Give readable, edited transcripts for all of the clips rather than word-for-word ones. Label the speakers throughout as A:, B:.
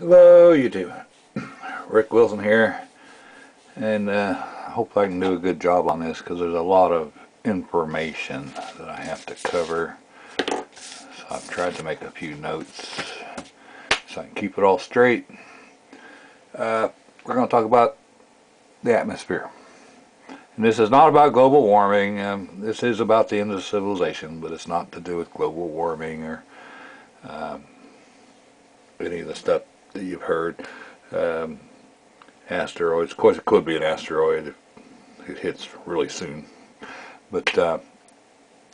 A: Hello YouTube, Rick Wilson here, and I hope I can do a good job on this because there's a lot of information that I have to cover. So I've tried to make a few notes so I can keep it all straight. We're going to talk about the atmosphere. And this is not about global warming. This is about the end of civilization, but it's not to do with global warming or any of the stuff that you've heard. Asteroids. Of course, it could be an asteroid if it hits really soon, but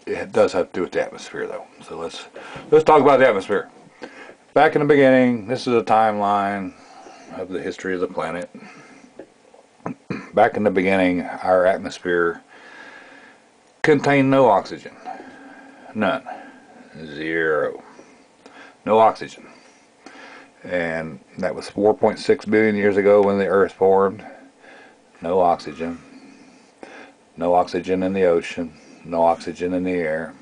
A: it does have to do with the atmosphere, though. So let's talk about the atmosphere. Back in the beginning, this is a timeline of the history of the planet. Back in the beginning, our atmosphere contained no oxygen, none, zero, no oxygen. And that was 4.6 billion years ago when the Earth formed. No oxygen. No oxygen in the ocean. No oxygen in the air.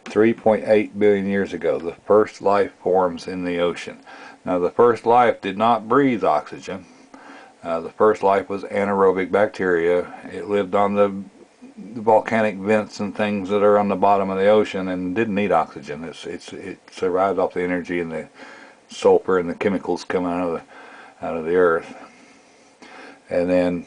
A: 3.8 billion years ago, the first life forms in the ocean. Now, the first life did not breathe oxygen. The first life was anaerobic bacteria. It lived on the volcanic vents and things that are on the bottom of the ocean and didn't need oxygen. It survived off the energy and the sulfur and the chemicals coming out of the earth. And then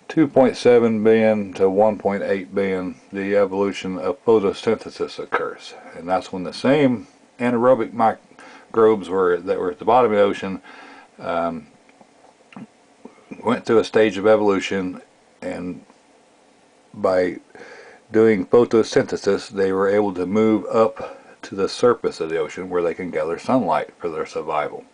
A: 2.7 billion to 1.8 billion, the evolution of photosynthesis occurs, and that's when the same anaerobic microbes that were at the bottom of the ocean went through a stage of evolution, and by doing photosynthesis they were able to move up to the surface of the ocean where they can gather sunlight for their survival.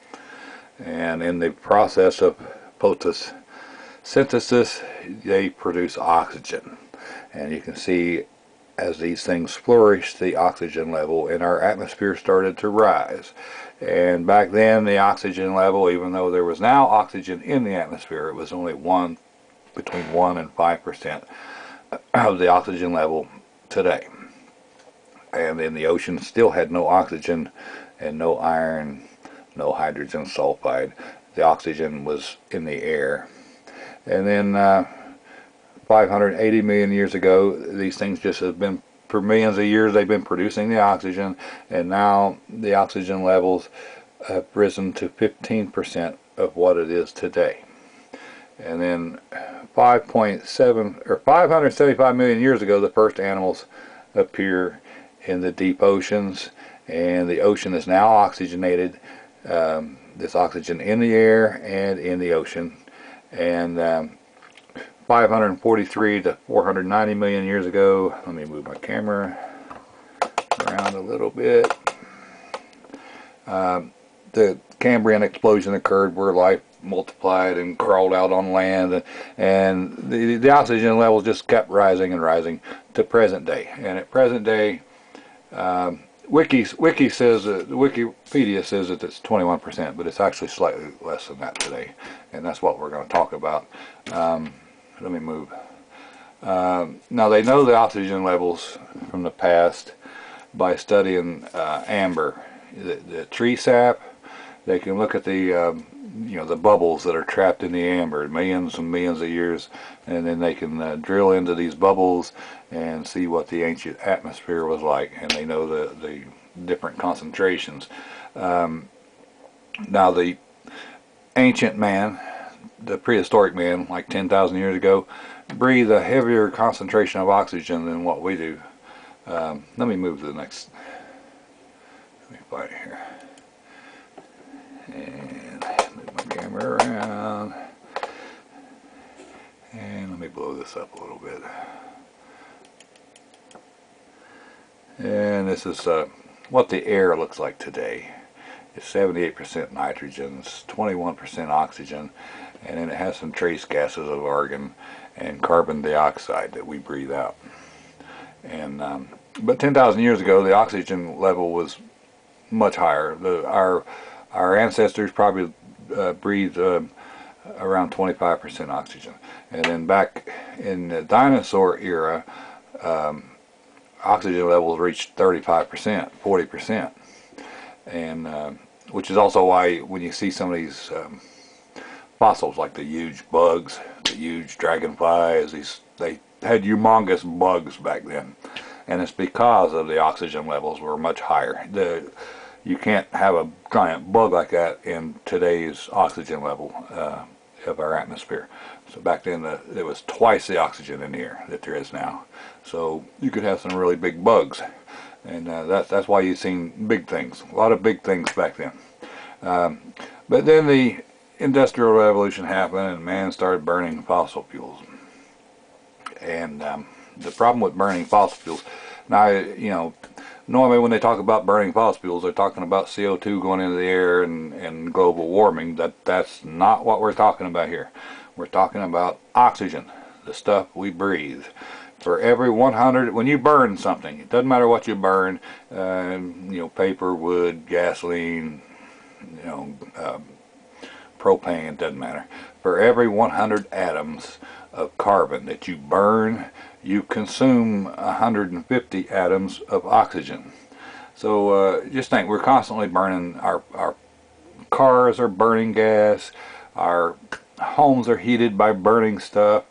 A: And in the process of photosynthesis they produce oxygen, and you can see as these things flourished, the oxygen level in our atmosphere started to rise. And back then the oxygen level, even though there was now oxygen in the atmosphere, it was only between 1 and 5% of the oxygen level today. And in the ocean still had no oxygen and no iron, no hydrogen sulfide. The oxygen was in the air. And then 580 million years ago, these things just have been, for millions of years, they've been producing the oxygen, and now the oxygen levels have risen to 15% of what it is today. And then 575 million years ago, the first animals appear in the deep oceans, and the ocean is now oxygenated. There's oxygen in the air and in the ocean. And 543 to 490 million years ago, let me move my camera around a little bit, the Cambrian explosion occurred where life multiplied and crawled out on land, and the oxygen levels just kept rising and rising to present day. And at present day, Wikipedia says that it's 21%, but it's actually slightly less than that today, and that's what we're going to talk about. Let me move. Now, they know the oxygen levels from the past by studying amber, the tree sap. They can look at the the bubbles that are trapped in the amber millions and millions of years, and then they can drill into these bubbles and see what the ancient atmosphere was like, and they know the different concentrations. Now, the ancient man, the prehistoric man, like 10,000 years ago, breathed a heavier concentration of oxygen than what we do. Let me move to the next. Let me find it here. And move my camera around. And let me blow this up a little bit. And this is what the air looks like today. It's 78% nitrogen, 21% oxygen, and then it has some trace gases of argon and carbon dioxide that we breathe out. And but 10,000 years ago, the oxygen level was much higher. Our ancestors probably breathed around 25% oxygen. And then back in the dinosaur era, oxygen levels reached 35%, 40%. And which is also why when you see some of these fossils, like the huge bugs, the huge dragonflies, they had humongous bugs back then, and it's because of the oxygen levels were much higher. You can't have a giant bug like that in today's oxygen level of our atmosphere. So back then there was twice the oxygen in the air that there is now. So you could have some really big bugs, and that's why you've seen big things, a lot of big things back then. But then the Industrial Revolution happened, and man started burning fossil fuels. And the problem with burning fossil fuels, now, you know, normally when they talk about burning fossil fuels, they're talking about CO2 going into the air and global warming. That's not what we're talking about here. We're talking about oxygen, the stuff we breathe. For every 100, when you burn something, it doesn't matter what you burn, you know, paper, wood, gasoline, you know, propane, doesn't matter. For every 100 atoms of carbon that you burn, you consume 150 atoms of oxygen. So just think, we're constantly burning. Our cars are burning gas, our homes are heated by burning stuff,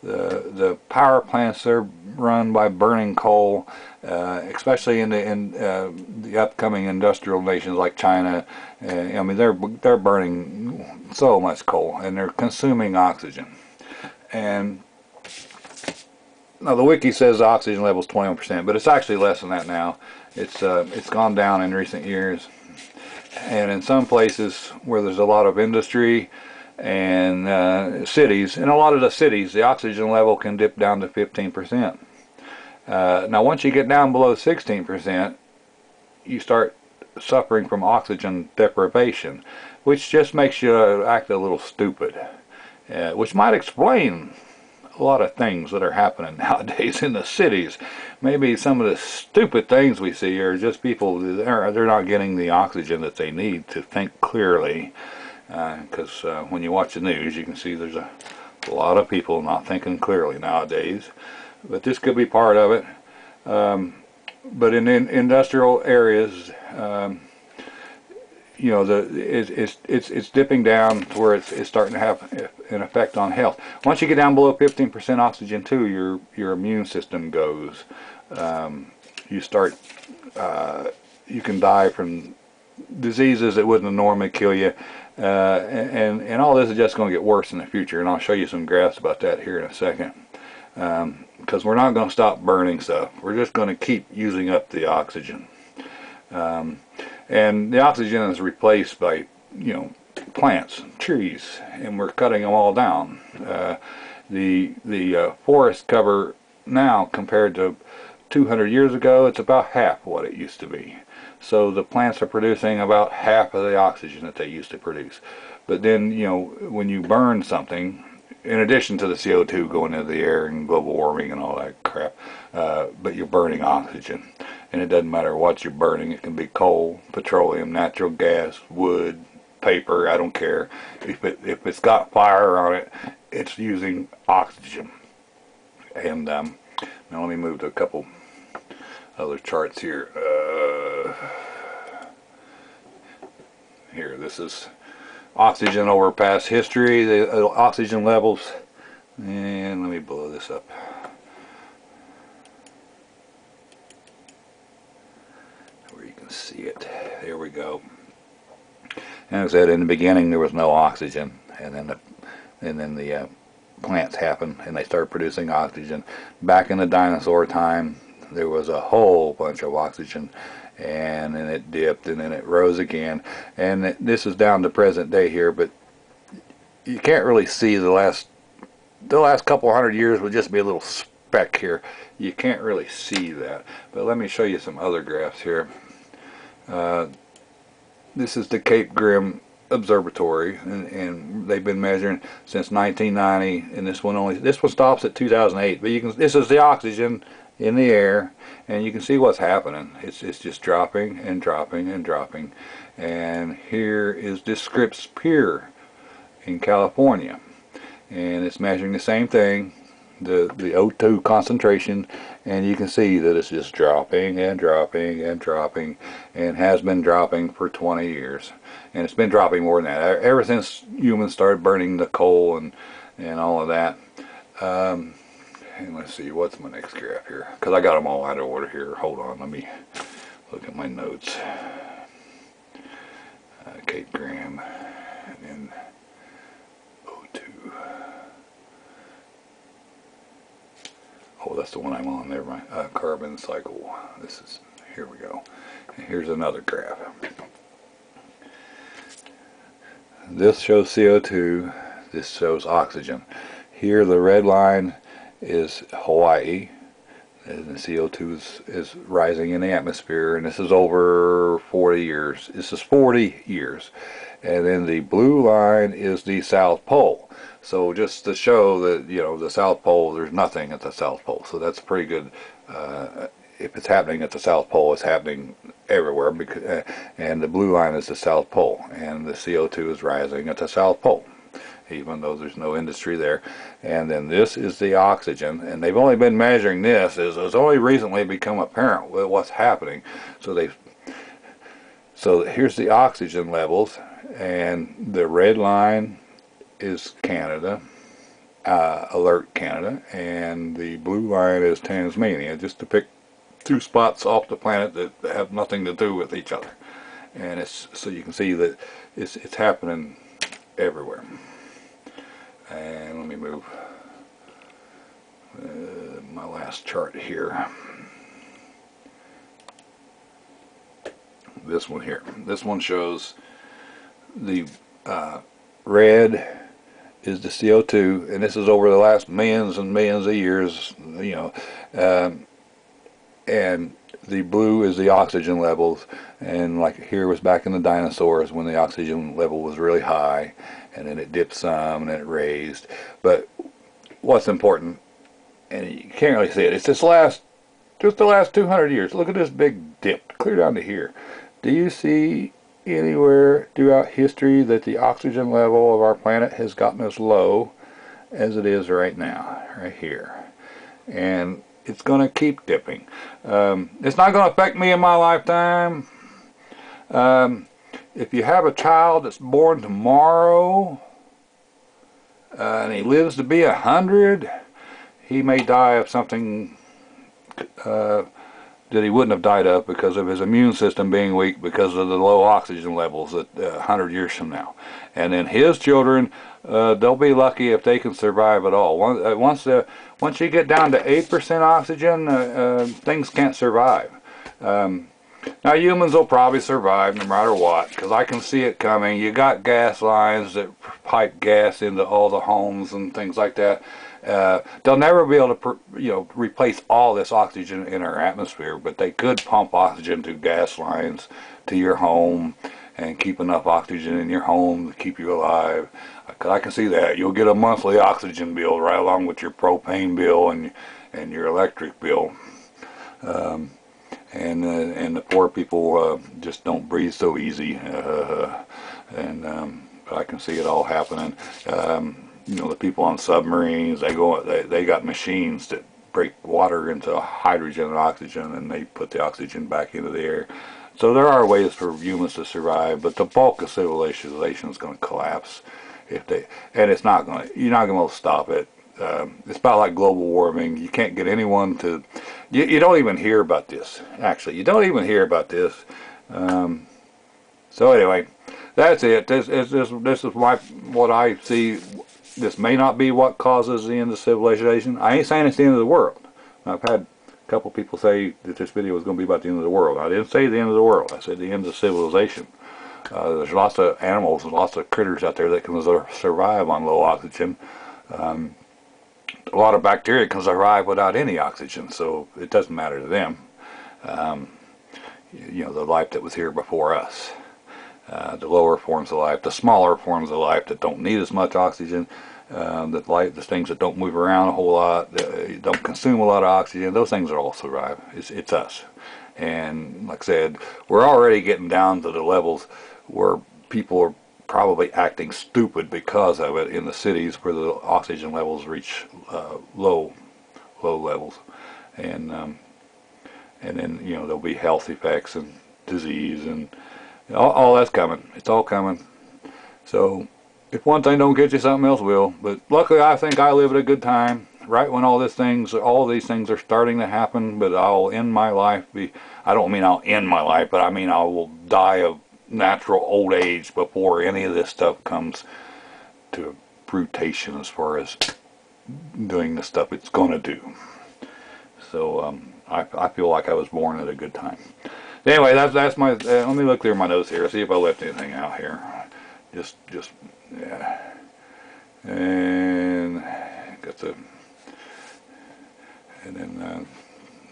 A: the power plants are run by burning coal, especially in the upcoming industrial nations like China. I mean, they're burning so much coal, and they're consuming oxygen. And now the wiki says the oxygen level is 21%, but it's actually less than that now. It's gone down in recent years, and in some places where there's a lot of industry and cities, in a lot of the cities, the oxygen level can dip down to 15%. Now once you get down below 16%, you start suffering from oxygen deprivation, which just makes you act a little stupid, which might explain a lot of things that are happening nowadays in the cities. Maybe some of the stupid things we see are just people, they're not getting the oxygen that they need to think clearly, because when you watch the news, you can see there's a lot of people not thinking clearly nowadays. But this could be part of it. But in industrial areas, you know, it's dipping down to where it's starting to have an effect on health. Once you get down below 15% oxygen too, your immune system goes. You start, you can die from diseases that wouldn't normally kill you, and all this is just going to get worse in the future. And I'll show you some graphs about that here in a second. Because we're not going to stop burning stuff. We're just going to keep using up the oxygen. And the oxygen is replaced by, you know, plants, trees, and we're cutting them all down. The forest cover now, compared to 200 years ago, it's about half what it used to be. So the plants are producing about half of the oxygen that they used to produce. But then, you know, when you burn something, in addition to the CO2 going into the air and global warming and all that crap, but you're burning oxygen. And it doesn't matter what you're burning. It can be coal, petroleum, natural gas, wood, paper, I don't care. If it's got fire on it, it's using oxygen. And now let me move to a couple other charts here. Here, this is oxygen over past history, the oxygen levels, and let me blow this up. Where you can see it. There we go. And as I said, in the beginning there was no oxygen, and then the plants happened and they started producing oxygen. Back in the dinosaur time, there was a whole bunch of oxygen, and then it dipped, and then it rose again, and this is down to present day here. But you can't really see the last couple hundred years. Would just be a little speck here. You can't really see that, but let me show you some other graphs here. This is the Cape Grim Observatory, and they've been measuring since 1990, and this one stops at 2008. But this is the oxygen in the air, and you can see what's happening. It's just dropping and dropping and dropping. And here is the Scripps Pier in California, and it's measuring the same thing. the O2 concentration, and you can see that it's just dropping and dropping and dropping, and has been dropping for 20 years, and it's been dropping more than that ever since humans started burning the coal and all of that. And let's see, what's my next graph here, because I got them all out of order here. Hold on, let me look at my notes. Kate Graham, and then O2. Oh, that's the one I'm on. Never mind. Carbon cycle. Here we go. And here's another graph. This shows CO2. This shows oxygen. Here the red line is Hawaii, and the CO2 is rising in the atmosphere, and this is over 40 years. This is 40 years. And then the blue line is the South Pole. So just to show that, you know, the South Pole, there's nothing at the South Pole. So that's pretty good. If it's happening at the South Pole, it's happening everywhere. Because, and the blue line is the South Pole, and the CO2 is rising at the South Pole, even though there's no industry there. And then this is the oxygen, and they've only been measuring this. It's only recently become apparent what's happening. So here's the oxygen levels, and the red line is Canada, alert Canada, and the blue line is Tasmania, just to pick two spots off the planet that have nothing to do with each other. And so you can see that it's happening everywhere. And let me move my last chart here. This one here. This one shows the red is the CO2, and this is over the last millions and millions of years, you know, and the blue is the oxygen levels, and like here was back in the dinosaurs when the oxygen level was really high, and then it dipped some and then it raised. But what's important, and you can't really see it, it's just the last 200 years. Look at this big dip clear down to here. Do you see anywhere throughout history that the oxygen level of our planet has gotten as low as it is right now, right here? And it's going to keep dipping. It's not going to affect me in my lifetime. If you have a child that's born tomorrow and he lives to be 100, he may die of something that he wouldn't have died of because of his immune system being weak because of the low oxygen levels at 100 years from now. And then his children, they'll be lucky if they can survive at all. Once you get down to 8% oxygen, things can't survive. Now humans will probably survive no matter what, because I can see it coming. You got gas lines that pipe gas into all the homes and things like that. They'll never be able to, replace all this oxygen in our atmosphere, but they could pump oxygen through gas lines to your home and keep enough oxygen in your home to keep you alive. I can see that. You'll get a monthly oxygen bill right along with your propane bill and your electric bill. And the poor people just don't breathe so easy. But I can see it all happening. The people on submarines, they got machines that break water into hydrogen and oxygen, and they put the oxygen back into the air. So there are ways for humans to survive, but the bulk of civilization is going to collapse and it's not going to. You're not going to stop it. It's about like global warming. You can't get anyone to. You don't even hear about this. Actually, you don't even hear about this. So anyway, that's it. This is what I see. This may not be what causes the end of civilization. I ain't saying it's the end of the world. I've had a couple people say that this video was going to be about the end of the world. I didn't say the end of the world. I said the end of civilization. There's lots of animals and lots of critters out there that can survive on low oxygen. A lot of bacteria can survive without any oxygen, so it doesn't matter to them. The life that was here before us. The lower forms of life, the smaller forms of life that don't need as much oxygen, the things that don't move around a whole lot, that don't consume a lot of oxygen, those things will all survive. It's us. And like I said, we're already getting down to the levels where people are probably acting stupid because of it in the cities where the oxygen levels reach low levels, and then there'll be health effects and disease and all that's coming. It's all coming. So if one thing don't get you, something else will. But luckily, I think I live at a good time. Right when all these things are starting to happen, but I'll end my life. I don't mean I'll end my life, but I mean I will die of natural old age before any of this stuff comes to fruition as far as doing the stuff it's going to do. So I feel like I was born at a good time. Anyway, that's my. Let me look through my notes here, see if I left anything out here. Just yeah. And got the. And then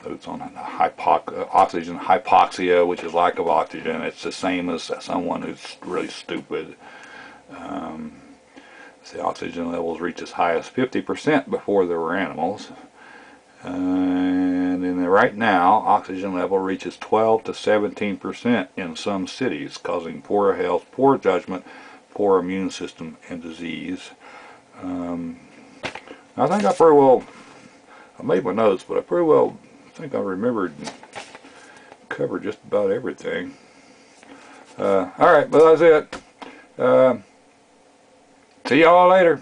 A: notes on oxygen hypoxia, which is lack of oxygen. It's the same as someone who's really stupid. The oxygen levels reach as high as 50% before there were animals. And then right now, oxygen level reaches 12 to 17% in some cities, causing poor health, poor judgment, poor immune system, and disease. I think I pretty well. I made my notes, but I pretty well think I remembered and covered just about everything. Alright, well that's it. See y'all later.